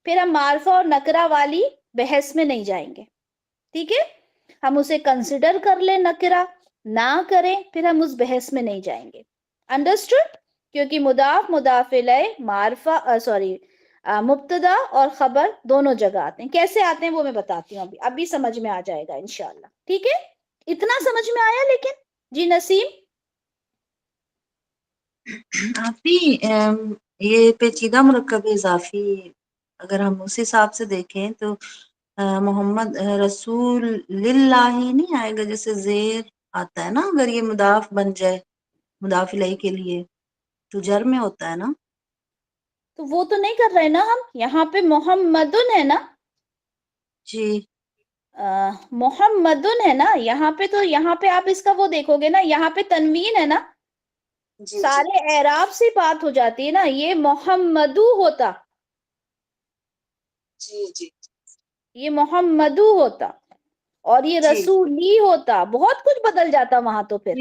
پھر ہم معرفہ اور نکرہ والی بحث میں نہیں جائیں گے, ٹھیک ہے, ہم اسے کنسیڈر کر لیں نکرہ نہ کریں, پھر ہم اس بحث میں نہیں جائیں گے. انڈرسٹوڈ؟ کیونکہ مضاف مضاف الیہ معرفہ مبتدا اور خبر دونوں جگہ آتے ہیں. کیسے آتے ہیں وہ میں بتاتی ہوں, ابھی سمجھ میں آ جائے گا انشاءاللہ, ٹھیک ہے. اتنا سمجھ میں آیا لیکن؟ جی نسیم. آپی یہ پیچیدہ مرکب اضافی اگر ہم اس حساب سے دیکھیں تو محمد رسول للہ نہیں آئے گا, جیسے زیر آتا ہے نا, اگر یہ مضاف بن جائے مضاف الیہ کے لیے تو جر میں ہوتا ہے نا. تو وہ تو نہیں کر رہے نا ہم, یہاں پہ محمدن ہے نا, جی محمدن ہے نا یہاں پہ, تو یہاں پہ آپ اس کا وہ دیکھو گے نا, یہاں پہ تنوین ہے نا, جی سارے اعراب سے بات ہو جاتی ہے نا, یہ محمدو ہوتا, جی جی یہ محمدو ہوتا, اور یہ جی رسولی ہوتا, بہت کچھ بدل جاتا وہاں تو پھر,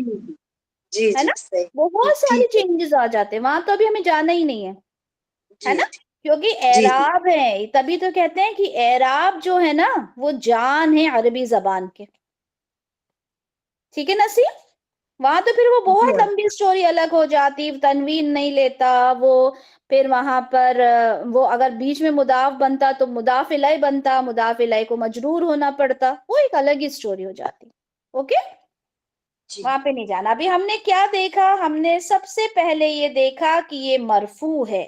جی ہے جی نا, صحیح, بہت ساری ٹھیک ہے, چینجز آ جاتے ہیں وہاں, تو ابھی ہمیں جانا ہی نہیں ہے جی نا, کیونکہ جی جی اعراب ہے, تبھی تو کہتے ہیں کہ اعراب جو ہے نا وہ جان ہے عربی زبان کے, ٹھیک ہے نسیم. وہاں تو پھر وہ جی بہت لمبی سٹوری الگ ہو جاتی, تنوین نہیں لیتا وہ, پھر وہاں پر وہ اگر بیچ میں مضاف بنتا تو مضاف الیہ بنتا, مضاف الیہ کو مجرور ہونا پڑتا, وہ ایک الگ ہی سٹوری ہو جاتی. اوکے, جی وہاں پہ نہیں جانا. ابھی ہم نے کیا دیکھا, ہم نے سب سے پہلے یہ دیکھا کہ یہ مرفوع ہے,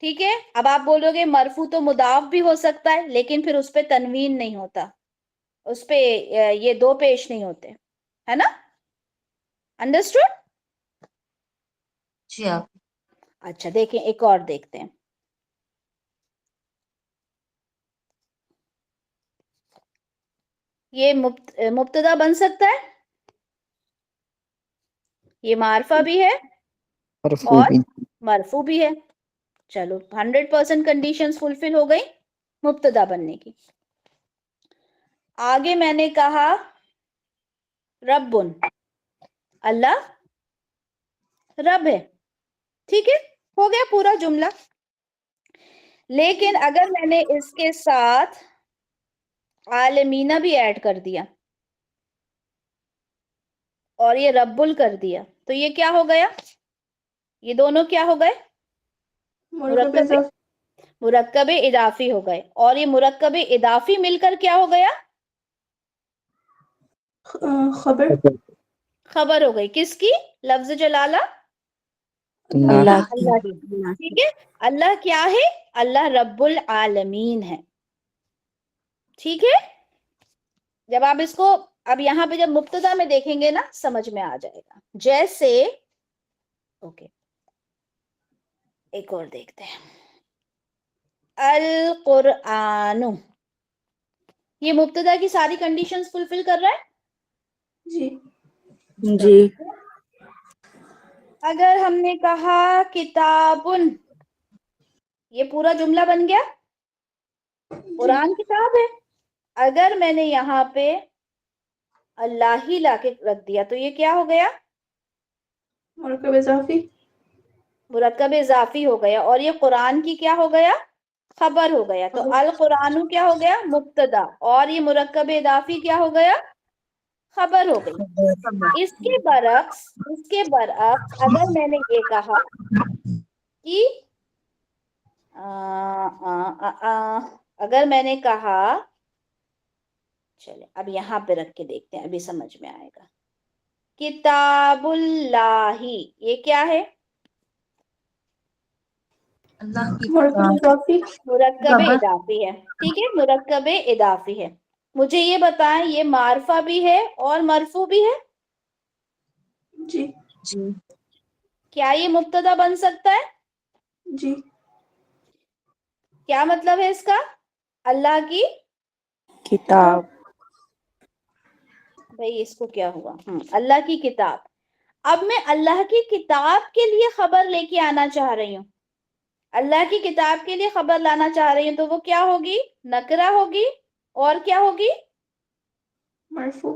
ٹھیک ہے. اب آپ بولو گے مرفوع تو مضاف بھی ہو سکتا ہے, لیکن پھر اس پہ تنوین نہیں ہوتا, اس پہ یہ دو پیش نہیں ہوتے, ہے نا. انڈرسٹوڈ؟ جی آپ. اچھا دیکھیں, ایک اور دیکھتے ہیں. یہ مبتدا بن سکتا ہے, یہ معرفہ بھی ہے مرفوع اور بھی. مرفوع بھی ہے. چلو 100% کنڈیشنز فلفل ہو گئی مبتدا بننے کی. آگے میں نے کہا ربن, اللہ رب ہے, ٹھیک ہے, ہو گیا پورا جملہ. لیکن اگر میں نے اس کے ساتھ عالمینہ بھی ایڈ کر دیا اور یہ رب کر دیا, تو یہ کیا ہو گیا, یہ دونوں کیا ہو گئے, مرکب اضافی ہو گئے, اور یہ مرکب اضافی مل کر کیا ہو گیا, خبر ہو گئی. کس کی؟ لفظ جلالہ اللہ اللہ کی. ٹھیک ہے, اللہ کیا ہے, اللہ رب العالمین ہے, ٹھیک ہے. جب آپ اس کو اب یہاں پہ جب مبتدا میں دیکھیں گے نا سمجھ میں آ جائے گا. جیسے اوکے, ایک اور دیکھتے ہیں, القرآن, یہ مبتدا کی ساری کنڈیشنز فلفل کر رہا ہے. جی جی. اگر ہم نے کہا کتابن, یہ پورا جملہ بن گیا, قرآن کتاب ہے. اگر میں نے یہاں پہ اللہ ہی لا کے رکھ دیا تو یہ کیا ہو گیا, مرکب اضافی, مرکب اضافی ہو گیا, اور یہ قرآن کی کیا ہو گیا, خبر ہو گیا. تو القرآن کیا ہو گیا, مبتدا, اور یہ مرکب اضافی کیا ہو گیا, خبر ہو گئی. اس کے برعکس اگر میں نے یہ کہا کہ اگر میں نے کہا, چلے اب یہاں پہ رکھ کے دیکھتے ہیں, ابھی سمجھ میں آئے گا. کتاب اللہ, یہ کیا ہے, اللہ کی مرکب اضافی, مرکب خبر. اضافی ہے, ٹھیک ہے, مرکب اضافی ہے. مجھے یہ بتائیں, یہ معرفہ بھی ہے اور مرفوع بھی ہے, جی جی کیا یہ مبتدا بن سکتا ہے, جی کیا مطلب ہے اس کا, اللہ کی کتاب, بھئی اس کو کیا ہوا, اللہ کی کتاب. اب میں اللہ کی کتاب کے لیے خبر لے کے آنا چاہ رہی ہوں, اللہ کی کتاب کے لیے خبر لانا چاہ رہی ہوں تو وہ کیا ہوگی؟ نکرہ ہوگی. اور کیا ہوگی؟ مرفوع.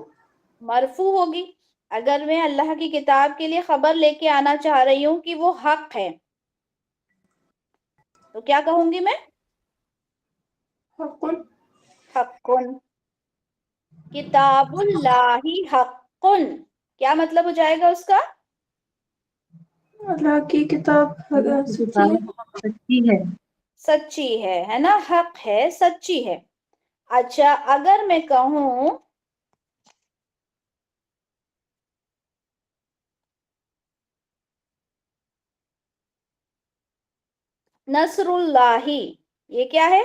مرفوع ہوگی. اگر میں اللہ کی کتاب کے لیے خبر لے کے آنا چاہ رہی ہوں کہ وہ حق ہے تو کیا کہوں گی میں؟ حق. حق. کتاب اللہ حق. کیا مطلب ہو جائے گا اس کا؟ اللہ کی کتاب سچی ہے. سچی ہے. سچی ہے نا. حق ہے، سچی ہے. اچھا اگر میں کہوں نصر اللہ، یہ کیا ہے؟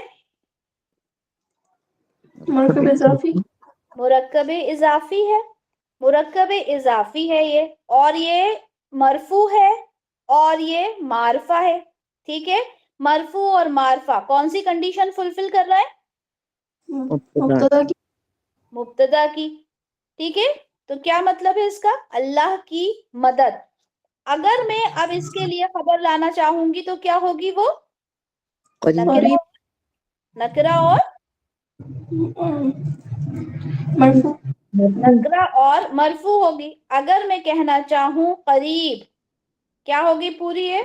مرکب اضافی. مرکب اضافی ہے. مرکب اضافی ہے یہ، اور یہ مرفوع ہے اور یہ معرفہ ہے. ٹھیک ہے. مرفوع اور معرفہ کون سی کنڈیشن فلفل کر رہا ہے؟ مبتدا کی. مبتدا کی. ٹھیک ہے. تو کیا مطلب ہے اس کا؟ اللہ کی مدد. اگر میں اب اس کے لیے خبر لانا چاہوں گی تو کیا ہوگی وہ؟ قریب. نکرہ اور مرفوع. نکرہ اور مرفوع ہوگی. اگر میں کہنا چاہوں قریب، کیا ہوگی پوری ہے؟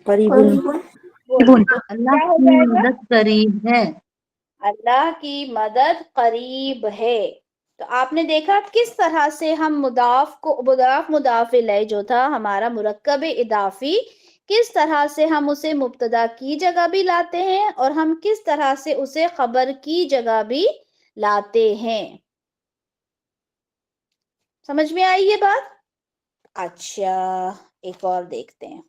قریب. اللہ کیا ہو کی جائے گا؟ مدد قریب ہے. اللہ کی مدد قریب ہے. تو آپ نے دیکھا کس طرح سے ہم مضاف الیہ جو تھا ہمارا مرکب اضافی، کس طرح سے ہم اسے مبتدا کی جگہ بھی لاتے ہیں اور ہم کس طرح سے اسے خبر کی جگہ بھی لاتے ہیں. سمجھ میں آئی یہ بات؟ اچھا ایک اور دیکھتے ہیں.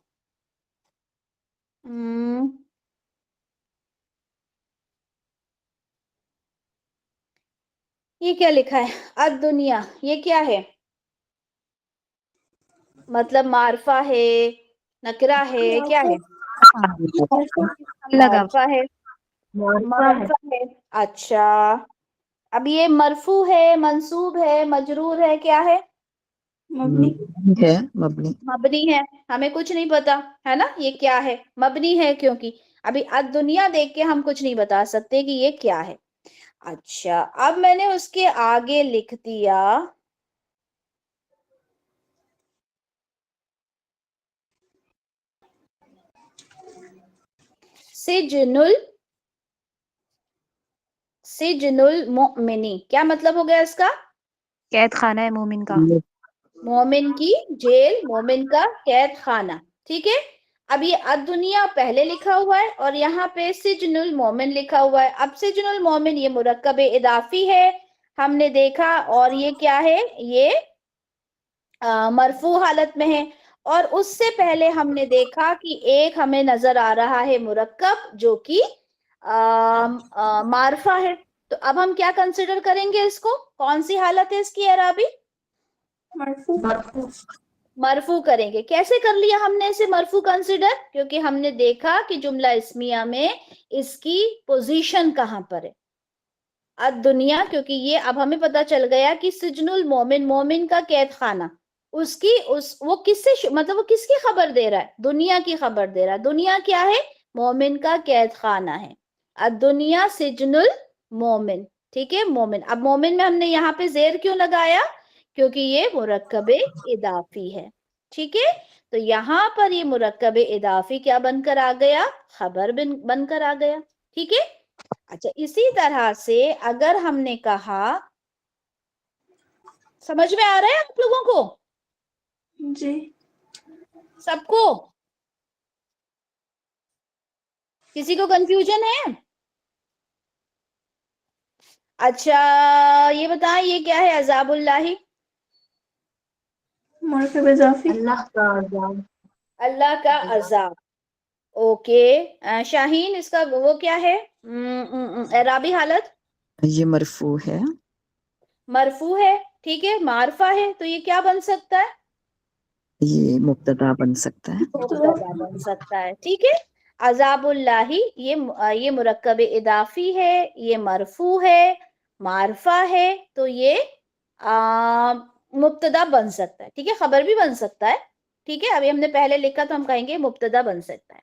یہ کیا لکھا ہے؟ الدنیا، یہ کیا ہے؟ مطلب معرفہ ہے، نکرہ ہے، کیا ہے؟ معرفہ ہے. معرفہ ہے. اچھا اب یہ مرفوع ہے، منصوب ہے، مجرور ہے، کیا ہے؟ مبنی. ہے مبنی. مبنی ہے. ہمیں کچھ نہیں پتا ہے نا یہ کیا ہے. مبنی ہے کیونکہ ابھی الدنیا دیکھ کے ہم کچھ نہیں بتا سکتے کہ یہ کیا ہے. اچھا اب میں نے اس کے آگے لکھ دیا سجن المؤمنی. کیا مطلب ہو گیا اس کا؟ قید خانہ ہے مومن کا. مومن کی جیل، مومن کا قید خانہ. ٹھیک ہے. اب یہ الدنیا پہلے لکھا ہوا ہے اور یہاں پہ سجن المومن لکھا ہوا ہے. اب سجن المومن یہ مرکب اضافی ہے ہم نے دیکھا، اور یہ کیا ہے؟ یہ مرفوع حالت میں ہے. اور اس سے پہلے ہم نے دیکھا کہ ایک ہمیں نظر آ رہا ہے مرکب جو کہ معرفہ ہے. تو اب ہم کیا کنسیڈر کریں گے اس کو؟ کون سی حالت ہے اس کی اعرابی؟ مرفوع. مرفوع کریں گے. کیسے کر لیا ہم نے اسے مرفوع کنسیڈر؟ کیونکہ ہم نے دیکھا کہ جملہ اسمیہ میں اس کی پوزیشن کہاں پر ہے؟ الدنیا. کیونکہ یہ اب ہمیں پتا چل گیا کہ سجن المومن، مومن کا قید خانہ، وہ کس سے مطلب وہ کس کی خبر دے رہا ہے؟ دنیا کی خبر دے رہا ہے. دنیا کیا ہے؟ مومن کا قید خانہ ہے. الدنیا سجن المومن. ٹھیک ہے. مومن. اب مومن میں ہم نے یہاں پہ زیر کیوں لگایا؟ کیونکہ یہ مرکب اضافی ہے. ٹھیک ہے. تو یہاں پر یہ مرکب اضافی کیا بن کر آ گیا؟ خبر بن کر آ گیا. ٹھیک ہے. اچھا اسی طرح سے اگر ہم نے کہا، سمجھ میں آ رہا ہے آپ لوگوں کو؟ جی. سب کو؟ کسی کو کنفیوژن ہے؟ اچھا یہ بتائیں یہ کیا ہے؟ عذاب اللہ. مرکب اضافی. اللہ کا عذاب. اللہ کا عذاب. اوکے. شاہین اس کا وہ کیا ہے اعرابی حالت؟ یہ مرفوع ہے. مرفوع ہے. ٹھیک ہے. معرفہ ہے تو یہ کیا بن سکتا ہے؟ یہ مبتدا بن سکتا ہے. مبتدا بن سکتا ہے. ٹھیک ہے. عذاب اللہ یہ مرکب اضافی ہے، یہ مرفوع ہے، معرفہ ہے، تو یہ مبتدا بن سکتا ہے. ٹھیک ہے. خبر بھی بن سکتا ہے. ٹھیک ہے, ابھی ہم نے پہلے لکھا تو ہم کہیں گے مبتدا بن سکتا ہے.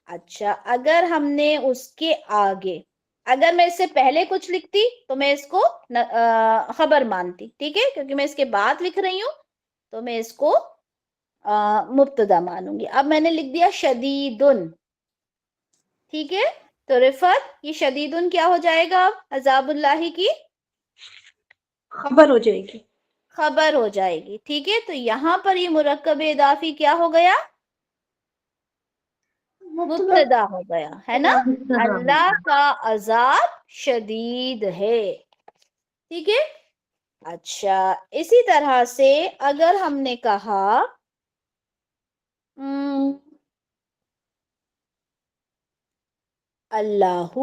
اچھا, اگر ہم نے اس کے آگے, اگر میں اس سے پہلے کچھ لکھتی تو میں اس کو خبر مانتی, ٹھیک ہے, کیونکہ میں اس کے بعد لکھ رہی ہوں تو میں اس کو مبتدا مانوں گی. اب میں نے لکھ دیا شدیدن, ٹھیک ہے, تو رفت یہ شدیدن کیا ہو جائے گا, اب عذاب اللہ کی خبر ہو جائے گی. خبر ہو جائے گی, ٹھیک ہے. تو یہاں پر یہ مرکب اضافی کیا ہو گیا, مبتدا ہو گیا, ہے نا. اللہ کا عذاب شدید ہے, ٹھیک ہے. اچھا, اسی طرح سے اگر ہم نے کہا اللہ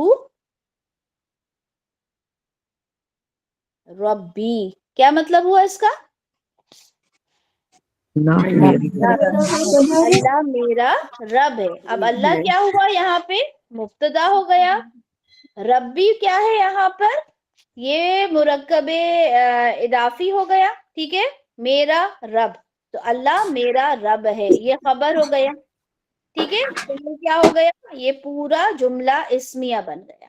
ربی, کیا مطلب ہوا اس کا, اللہ میرا رب ہے. اب اللہ کیا ہوا یہاں پہ, مبتدا ہو گیا. ربی کیا ہے یہاں پر, یہ مرکب اضافی ہو گیا, ٹھیک ہے, میرا رب. تو اللہ میرا رب ہے, یہ خبر ہو گیا, ٹھیک ہے. تو یہ کیا ہو گیا, یہ پورا جملہ اسمیہ بن گیا.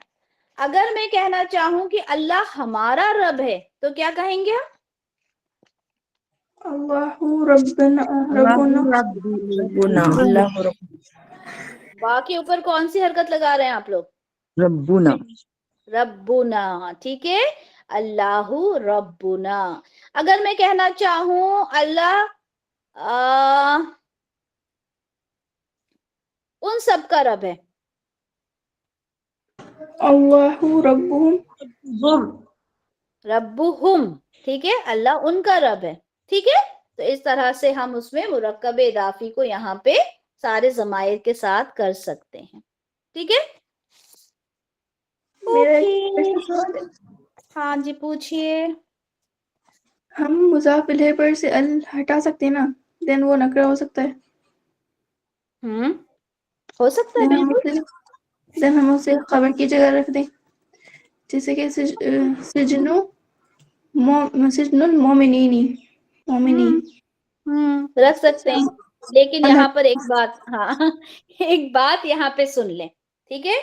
اگر میں کہنا چاہوں کہ اللہ ہمارا رب ہے تو کیا کہیں گے, اللہ ربنا با کے اوپر کون سی حرکت لگا رہے ہیں آپ لوگ, ربنا, ربنا, ٹھیک ہے, اللہ ربنا. اگر میں کہنا چاہوں اللہ ان سب کا رب ہے, اللہ ربهم ربہم, ٹھیک ہے, اللہ ان کا رب ہے, ٹھیک ہے. تو اس طرح سے ہم اس میں مرکب اضافی کو یہاں پہ سارے ضمائر کے ساتھ کر سکتے ہیں, ٹھیک ہے. میرا اوکے, ایک سوال ہے, ہاں جی پوچھئے. ہم مضاف الیہ پر سے ال ہٹا سکتے ہیں نا, دین وہ نکرہ ہو سکتا ہے. ہو سکتا ہے بالکل. دین ہم اسے خبر کی جگہ رکھ دیں, جیسے کہ سجن المومنین, مومنین رکھ سکتے ہیں, لیکن یہاں پر ایک بات, ہاں ایک بات یہاں پہ سن لیں, ٹھیک ہے.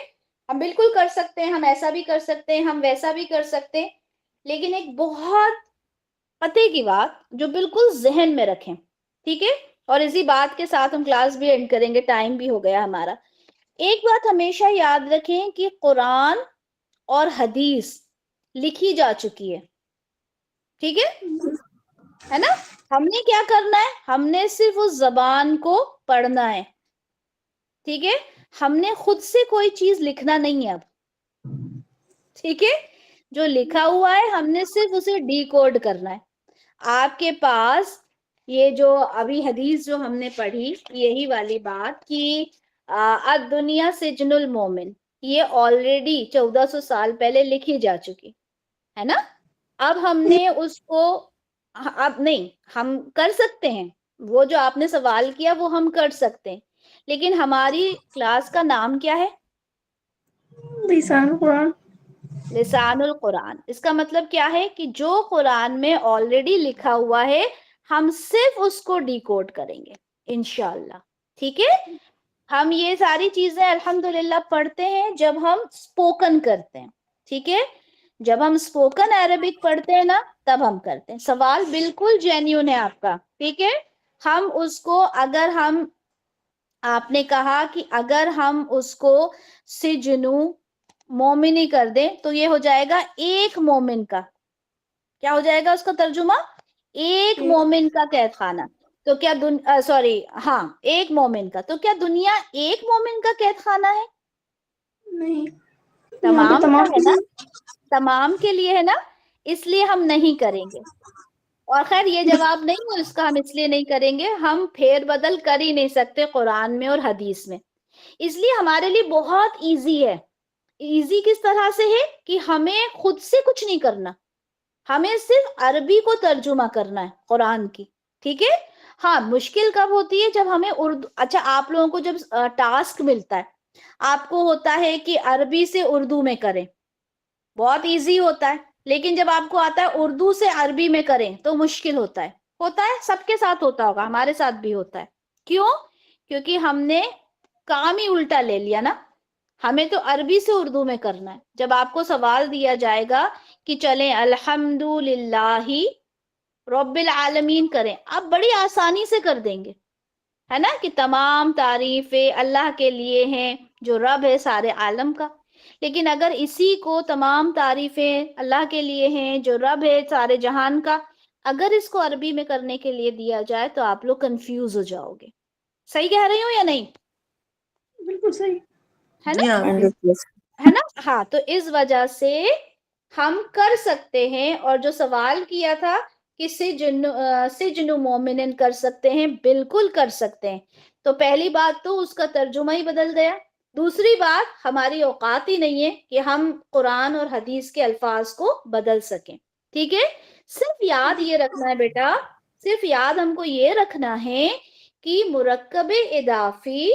ہم بالکل کر سکتے ہیں, ہم ایسا بھی کر سکتے ہیں, ہم ویسا بھی کر سکتے ہیں, لیکن ایک بہت پتے کی بات جو بالکل ذہن میں رکھیں, ٹھیک ہے. اور اسی بات کے ساتھ ہم کلاس بھی اینڈ کریں گے, ٹائم بھی ہو گیا ہمارا. ایک بات ہمیشہ یاد رکھیں کہ قرآن اور حدیث لکھی جا چکی ہے, ٹھیک ہے نا. ہم نے کیا کرنا ہے, ہم نے صرف اس زبان کو پڑھنا ہے, ٹھیک ہے. ہم نے خود سے کوئی چیز لکھنا نہیں ہے اب, ٹھیک ہے. جو لکھا ہوا ہے ہم نے صرف اسے ڈی کوڈ کرنا ہے. آپ کے پاس یہ جو ابھی حدیث جو ہم نے پڑھی, یہی والی بات کہ الدنیا سجن المومن, یہ آلریڈی 1400 سال پہلے لکھی جا چکی ہے نا. اب ہم نے اس کو, اب نہیں, ہم کر سکتے ہیں وہ جو آپ نے سوال کیا وہ ہم کر سکتے ہیں, لیکن ہماری کلاس کا نام کیا ہے, لسان القرآن. لسان القرآن. اس کا مطلب کیا ہے کہ جو قرآن میں آلریڈی لکھا ہوا ہے ہم صرف اس کو ڈی کوڈ کریں گے انشاءاللہ, ٹھیک ہے. ہم یہ ساری چیزیں الحمدللہ پڑھتے ہیں جب ہم اسپوکن کرتے ہیں, ٹھیک ہے. جب ہم اسپوکن عربک پڑھتے ہیں نا تب ہم کرتے ہیں. سوال بالکل جینیون ہے آپ کا, ٹھیک ہے. ہم اس کو, اگر ہم, آپ نے کہا کہ اگر ہم اس کو سجنو مومنی کر دیں تو یہ ہو جائے گا ایک مومن کا, کیا ہو جائے گا اس کا ترجمہ, ایک مومن کا قید خانہ. تو کیا سوری, ہاں ایک مومن کا, تو کیا دنیا ایک مومن کا قید خانہ ہے, نہیں, یہاں پہ تمام کا تمام ہے نا, تمام کے لیے ہے نا, اس لیے ہم نہیں کریں گے. اور خیر یہ جواب نہیں ہے اس کا, ہم اس لیے نہیں کریں گے, ہم پھیر بدل کر ہی نہیں سکتے قرآن میں اور حدیث میں, اس لیے ہمارے لیے بہت ایزی ہے. ایزی کس طرح سے ہے کہ ہمیں خود سے کچھ نہیں کرنا, ہمیں صرف عربی کو ترجمہ کرنا ہے قرآن کی, ٹھیک ہے. ہاں مشکل کب ہوتی ہے, جب ہمیں اردو, اچھا آپ لوگوں کو جب ٹاسک ملتا ہے, آپ کو ہوتا ہے کہ عربی سے اردو میں کریں, بہت ایزی ہوتا ہے. لیکن جب آپ کو آتا ہے اردو سے عربی میں کریں تو مشکل ہوتا ہے, سب کے ساتھ ہوتا ہوگا, ہمارے ساتھ بھی ہوتا ہے, کیوں؟ کیونکہ ہم نے کام ہی الٹا لے لیا نا. ہمیں تو عربی سے اردو میں کرنا ہے. جب آپ کو سوال دیا جائے گا کہ چلیں الحمدللہ رب العالمین کریں، آپ بڑی آسانی سے کر دیں گے، ہے نا، کہ تمام تعریفیں اللہ کے لیے ہیں جو رب ہے سارے عالم کا. لیکن اگر اسی کو تمام تعریفیں اللہ کے لیے ہیں جو رب ہے سارے جہان کا، اگر اس کو عربی میں کرنے کے لیے دیا جائے تو آپ لوگ کنفیوز ہو جاؤ گے. صحیح کہہ رہی ہوں یا نہیں؟ بالکل صحیح ہے جی نا، آپ ہے نا. ہاں، تو اس وجہ سے ہم کر سکتے ہیں. اور جو سوال کیا تھا کہ سجن مومن کر سکتے ہیں، بالکل کر سکتے ہیں. تو پہلی بات تو اس کا ترجمہ ہی بدل گیا. دوسری بات، ہماری اوقات ہی نہیں ہے کہ ہم قرآن اور حدیث کے الفاظ کو بدل سکیں. ٹھیک ہے، صرف یاد یہ رکھنا ہے بیٹا، صرف یاد ہم کو یہ رکھنا ہے کہ مرکب اضافی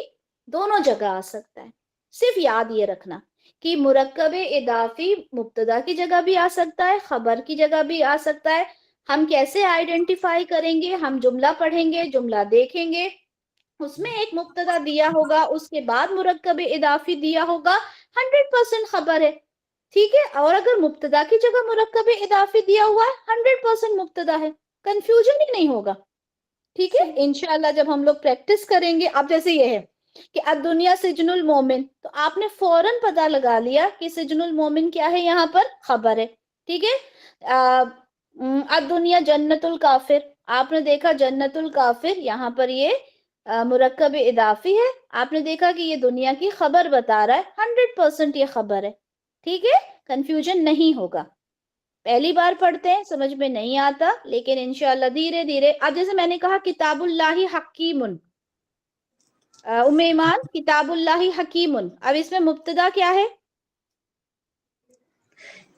دونوں جگہ آ سکتا ہے. صرف یاد یہ رکھنا کہ مرکب اضافی مبتدا کی جگہ بھی آ سکتا ہے، خبر کی جگہ بھی آ سکتا ہے. ہم کیسے آئیڈینٹیفائی کریں گے؟ ہم جملہ پڑھیں گے، جملہ دیکھیں گے، اس میں ایک مبتدا دیا ہوگا، اس کے بعد مرکب اضافی دیا ہوگا، 100% خبر ہے. ٹھیک ہے، اور اگر مبتدا کی جگہ مرکب اضافی دیا ہوا ہے، 100% مبتدا ہے، کنفیوژن ہی نہیں ہوگا. ٹھیک ہے، انشاءاللہ جب ہم لوگ پریکٹس کریں گے. اب جیسے یہ ہے کہ الدنیا سجن المومن، تو آپ نے فوراً پتہ لگا لیا کہ سجن المومن کیا ہے، یہاں پر خبر ہے. ٹھیک ہے، الدنیا جنت الکافر، آپ نے دیکھا جنت الکافر یہاں پر یہ مرکب اضافی ہے. آپ نے دیکھا کہ یہ دنیا کی خبر بتا رہا ہے، 100% یہ خبر ہے. ٹھیک ہے، کنفیوژن نہیں ہوگا. پہلی بار پڑھتے ہیں سمجھ میں نہیں آتا، لیکن انشاءاللہ دھیرے دھیرے. اب جیسے میں نے کہا کتاب اللہ حکیم، ام ایمان کتاب اللہ حکیم، اب اس میں مبتدا کیا ہے؟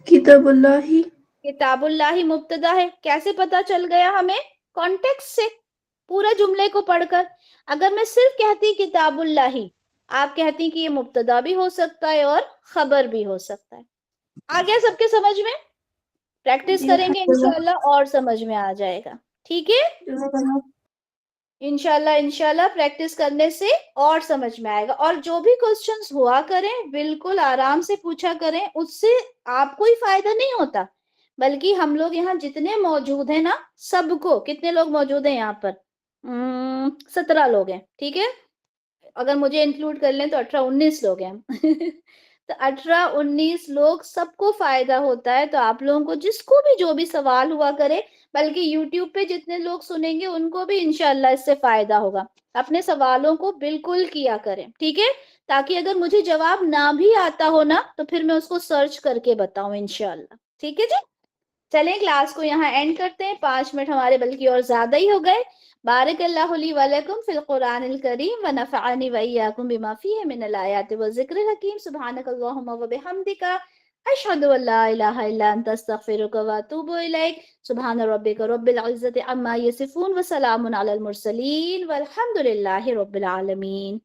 کتاب اللہ ہی. کتاب اللہ مبتدا ہے. کیسے پتا چل گیا ہمیں؟ کانٹیکسٹ سے، پورا جملے کو پڑھ کر. اگر میں صرف کہتی کتاب اللہ، آپ کہتی کہ یہ مبتدا بھی ہو سکتا ہے اور خبر بھی ہو سکتا ہے. آ گیا سب کے سمجھ میں؟ پریکٹس کریں گے انشاءاللہ اور سمجھ میں آ جائے گا. ٹھیک ہے، انشاءاللہ پریکٹس کرنے سے اور سمجھ میں آئے گا. اور جو بھی کوسچنز ہوا کریں بالکل آرام سے پوچھا کریں، اس سے آپ کو ہی فائدہ نہیں ہوتا بلکہ ہم لوگ یہاں جتنے موجود ہیں نا، سب کو. کتنے لوگ موجود ہیں یہاں پر؟ 17 لوگ ہیں. ٹھیک ہے، اگر مجھے انکلوڈ کر لیں تو 18-19 لوگ ہیں تو 18-19 لوگ، سب کو فائدہ ہوتا ہے. تو آپ لوگوں کو جس کو بھی جو بھی سوال ہوا کرے، بلکہ یوٹیوب پہ جتنے لوگ سنیں گے ان کو بھی انشاءاللہ اس سے فائدہ ہوگا. اپنے سوالوں کو بالکل کیا کریں. ٹھیک ہے، تاکہ اگر مجھے جواب نہ بھی آتا ہو نا تو پھر میں اس کو سرچ کر کے بتاؤں انشاءاللہ. ٹھیک ہے جی، چلیں کلاس کو یہاں اینڈ کرتے ہیں. 5 منٹ ہمارے بلکہ اور زیادہ ہی ہو گئے. بارک اللہ لی ولکم فی القرآن الکریم ونفعنی وإیاکم بما فیہ من الآیات والذکر الحکیم. سبحانک اللہم وبحمدک، اشہد ان لا الہ الا انت، استغفرک واتوب الیک. سبحان ربک رب العزت عما یصفون وسلام علی المرسلین والحمد للہ رب العالمین.